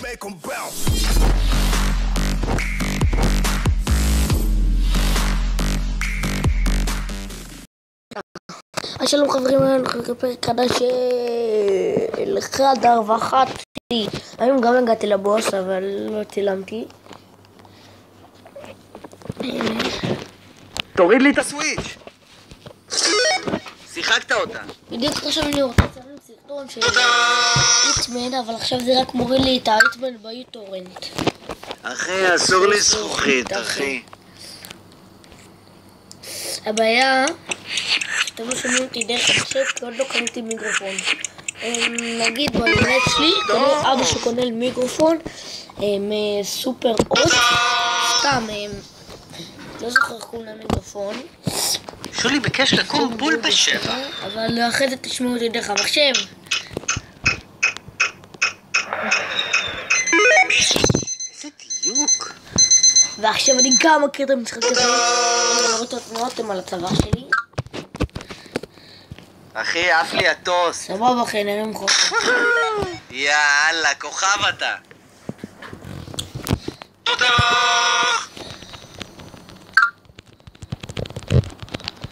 make them bounce. שלום חברים, אנחנו בפרק חדש של 1.4.1. היום גם הגעתי לבוס, אבל לא צילמתי. תוריד לי את הסוויץ'. שיחקת אותה. בדיוק עכשיו אני רוצה לצלם סרטון של היטמן, אבל עכשיו זה רק מוריד לי את ההיטמן ביוטורנט. אחי, אסור לי זכוכית, אחי. הבעיה שאתם לא שומעים אותי דרך המחשב, כי עוד לא קניתי מיקרופון. נגיד בנט שלי, אבא שקונה לי מיקרופון סופר אוט, סתם, לא זוכר איך קוראים למיקרופון. שולי ביקש לקום בול בשבע. אבל אחרי זה תשמעו אותי דרך המחשב. איזה דיוק. ועכשיו אני גם מכיר את המשחק הזה. רואים על הצבא שלי. אחי, עף לי הטוס. סבבה אחי, נראה ממך. יאללה, כוכב אתה. תודה.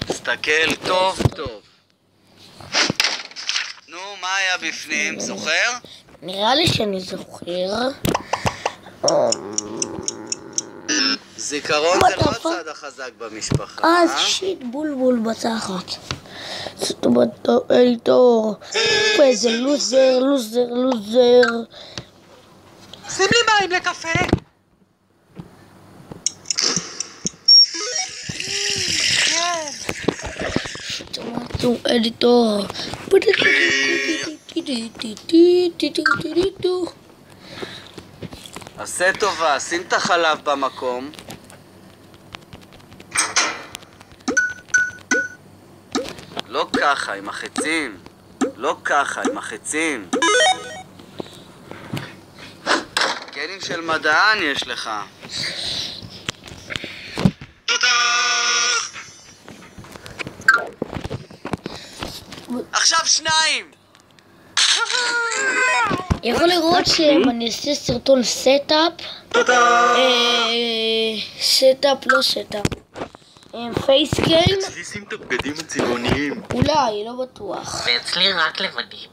תסתכל טוב טוב. נו, מה היה בפנים? זוכר? נראה לי שאני זוכר. זיכרון זה לא הצד החזק במשפחה. אז שיט בולבול בתחת. זאת אומרת, אליטור. איזה לוזר. שים לי מים לקפה. טומטו אדיטור. עשה טובה, שים את החלב במקום. לא ככה עם החצים. לא ככה עם החצים. גנים של מדען יש לך. עכשיו שניים. יכול לראות שאני אעשה סרטון סטאפ. סטאפ, לא סטאפ. פייסקיים. אצלי שים את הבגדים הצבעוניים. אולי, לא בטוח. ואצלי רק לבדים.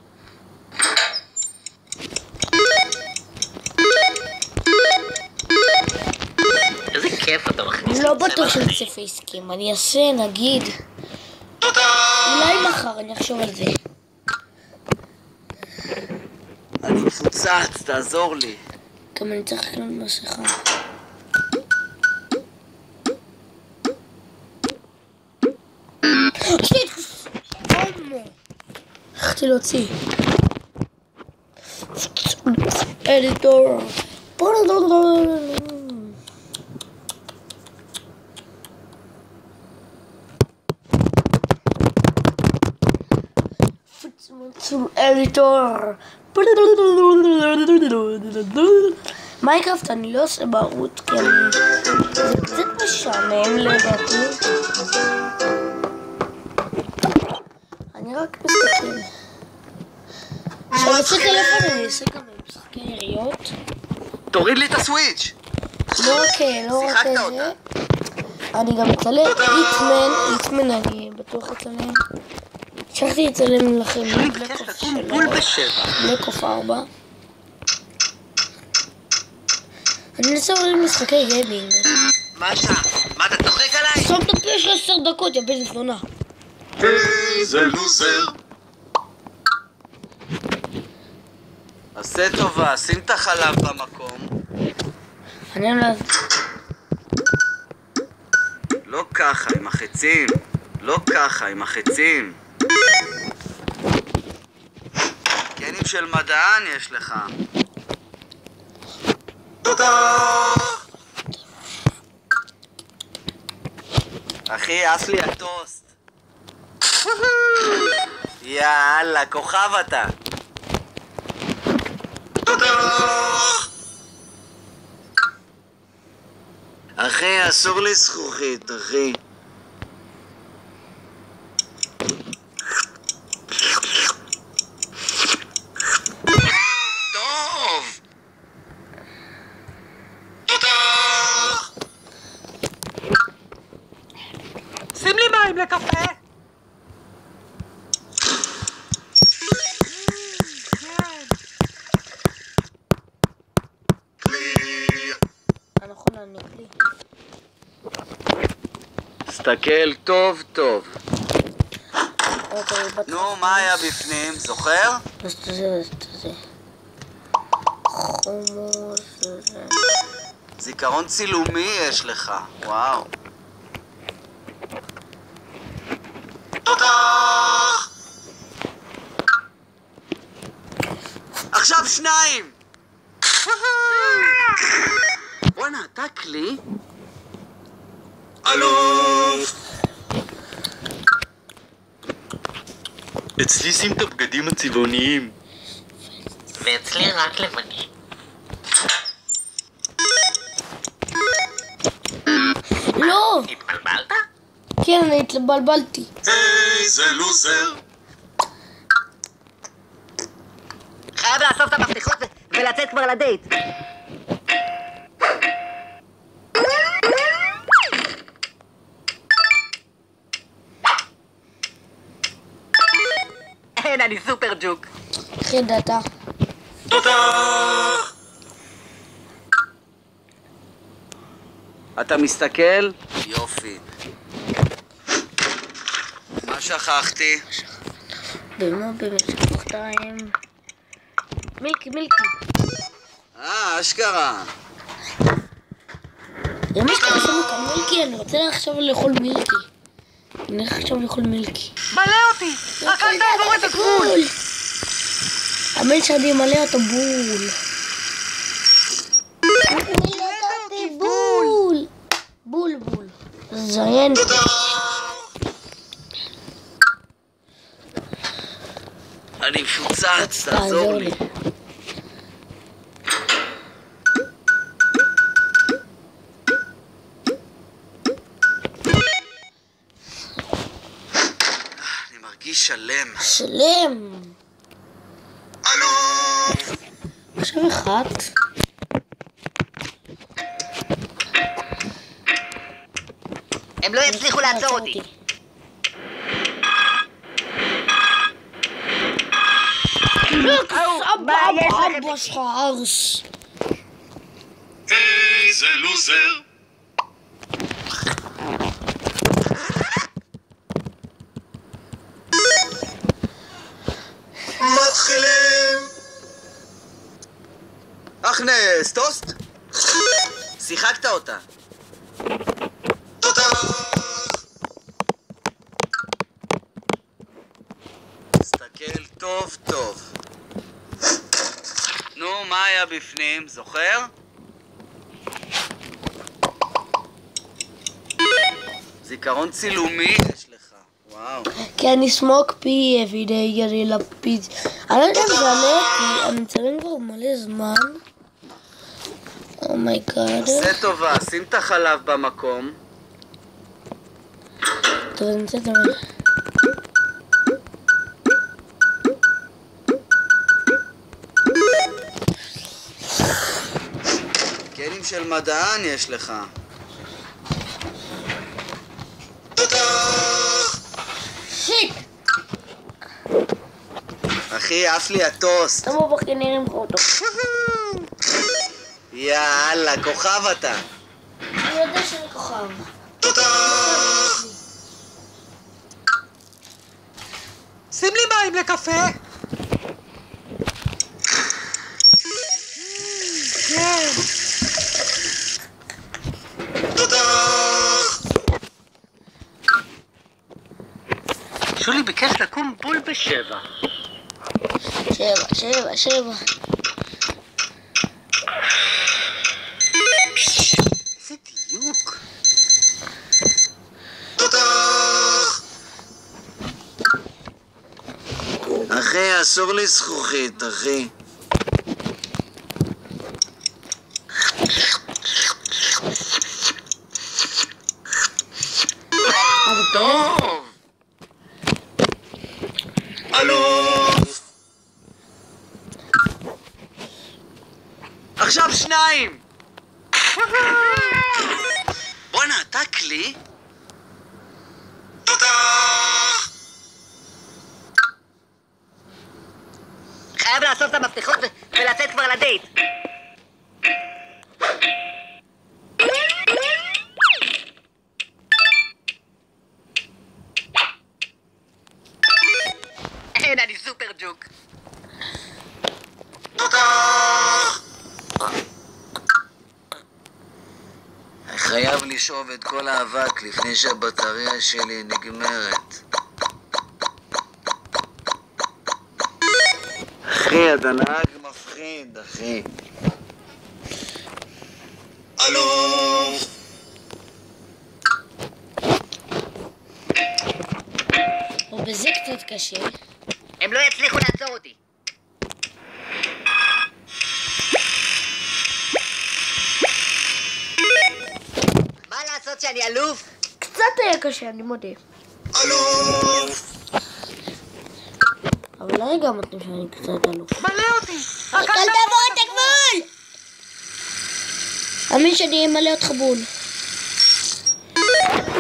איזה כיף אתה מכניס. לא בטוח שאני אעשה פייסקיים. אני אעשה, נגיד. אולי מחר אני אחשוב על זה. אני מפוצץ, תעזור לי. גם אני צריך לקנות מסכה. הלכתי להוציא. אדיטור. אדיטור. מיינקראפט אני לא עושה בערוץ, כי זה קצת משעמם לדעתי. אני רק מסתכל. עכשיו יוצא טלפון, אני אעשה גם משחקי יריות. תוריד לי את הסוויץ'. לא רק זה. אני גם אצלם היטמן, אני בטוח אצלם. שכחתי לצלם לכם בלק אוף 4. אני אנסה עולים משחקי גיימינג. מה אתה צוחק עליי? סום את הפה של 10 דקות, יא בן זונה. איזה לוזר. עשה טובה, שים את החלב במקום. אני לא... לא ככה עם החצים. לא ככה עם החצים. גנים של מדען יש לך. תודה. אחי, עף לי הטוסט. יאללה, כוכב אתה. תודה. אחי, אסור לי זכוכית, אחי. לקפה? נכון, אני כלי. תסתכל טוב טוב. אוקיי, נו, מה היה בפנים? זוכר? אז זה. חומוס, זה. זיכרון צילומי יש לך. וואו. תותח! עכשיו 2! בואנה, אתה כלי? אלוף! אצלי שים את הבגדים הצבעוניים. ואצלי רק לבנים. לא! התבלבלת? כן, אני התבלבלתי. איזה לוזר! חייב לאסוף את המפתחות ולצאת כבר לדייט. אין, אני סופר ג'וק. איך ידעת? תותח! אתה מסתכל? יופי. מה שכחתי? במה באמת שכחתיים? מילקי. אשכרה. למה שאתה עושה כאן מילקי? אני רוצה עכשיו לאכול מילקי. אני הולך עכשיו לאכול מילקי. מלא אותי! רק אל תעבור את הגבול! המייל שלי מלא אותו בול. בול. זיין. אני מפוצץ, תעזור לי. אני מרגיש שלם. שלם. אלוף! עכשיו אחת. הם לא יצליחו לעצור אותי. אבא שלך ארס. איזה לוזר! מתחילים! אכנס, טוסט? שיחקת אותה. תודה! תסתכל טוב טוב. נו, מה היה בפנים? זוכר? זיכרון צילומי יש לך. וואו. Can you smoke pee every day? ירי לפיד. אני לא יודע אם זה עלה, כי אני מצלם כבר מלא זמן. אומייגאד. עושה טובה, שים את החלב במקום. טוב, אני רוצה לדבר. קנים של מדען יש לך. שיט! אחי, עף לי הטוסט. תבוא בכנראה עם אותו. יאללה, כוכב אתה. אני יודע שאני כוכב. שים לי מים לקפה. כן. שולי ביקש לקום בול ב7. 7. איזה דיוק. אחי, אסור לי זכוכית, אחי. טוב! אלוף! עכשיו 2! בואנה, אתה כלי? תודה! חייב לאסוף את המפתחות ולצאת כבר לדייט. אין, אני סופר ג'וק. אני חייב לשאוב את כל האבק לפני שהבטריה שלי נגמרת. אחי, אתה נהג מפחיד, אחי. אלוף! ובזה קצת קשה. הם לא יצליחו לעצור אותי. מה לעשות שאני אלוף? קצת היה קשה, אני מודה. אלוף! אבל הרגע אמרתם שאני קצת אלוף. מלא אותי! אל תעבור את הגבול! אמין שאני אמלא אותך בול.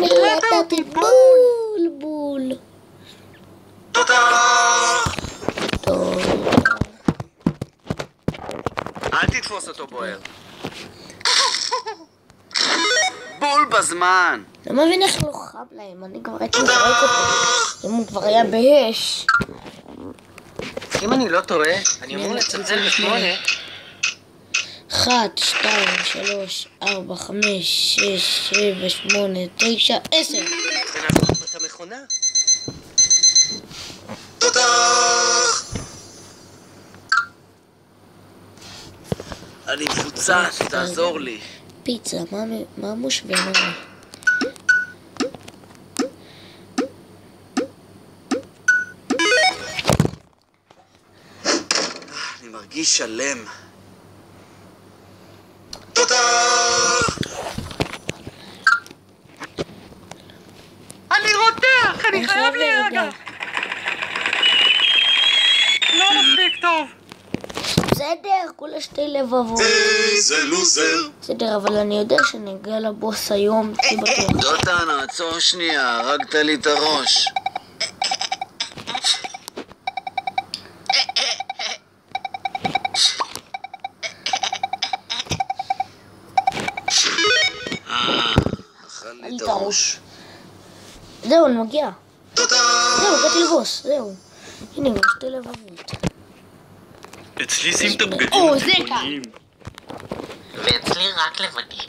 מלאת אותי בול בול. טוב. אל תתפוס אותו בוער. בול בזמן! לא מבין איך לא חם להם, אני כבר הייתי מזרק אותו. אם הוא כבר היה בהש. אם אני לא טועה, אני אמור לצלצל ב8. 1, 2, 3, 4, 5, 6, 7, 8, 9, 10. ונעבור את המכונה. אני מפוצץ, תעזור לי. פיצה, מה מושווה לנו? אני מרגיש שלם. אני רותח! אני חייב להירגע! לא מספיק טוב! בסדר, כולה 2 לבבות. איזה לוזר. בסדר, אבל אני יודע שאני אגיע לבוס היום, זה בטוח. דותן, עצור שנייה, הרגת לי את הראש. אכל לי את הראש. זהו, אני מגיע. זהו, הגעתי לבוס, זהו. הנה, גם 2 לבבות. אצלי שים את הבגדים או, זה הצבעוניים. ואצלי רק לבנים.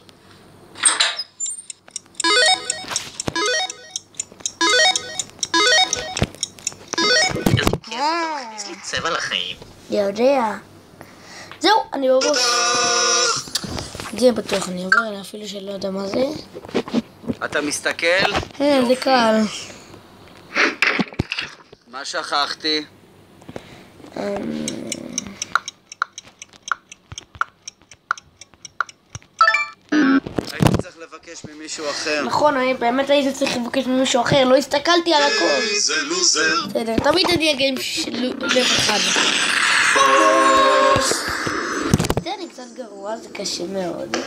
איזה כיף, אתה מכניס לי צבע לחיים. יודע. זהו, אני בבוס. זה בטוח, אני עובר אליי אפילו שלא יודע מה זה. אתה מסתכל? זה קל. מה שכחתי? הייתי צריך לבקש ממישהו אחר. נכון, אני באמת הייתי צריך לבקש ממישהו אחר, לא הסתכלתי על הכל. איזה לוזר. בסדר, תמיד אני אגיע עם לב אחד. זה אני קצת גרוע, זה קשה מאוד.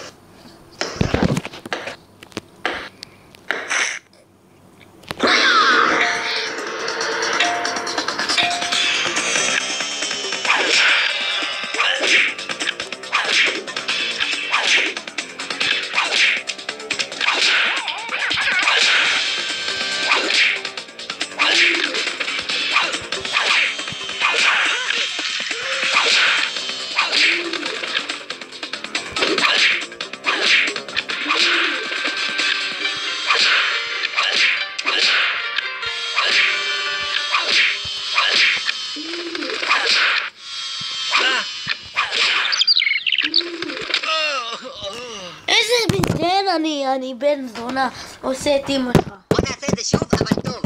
אני בן זונה, עושה את אמא שלך. בוא נעשה את זה שוב, אבל טוב.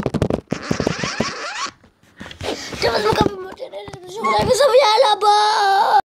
טוב, אז מקווים מאוד שנהנתם שוב, וזהו, יאללה ביי!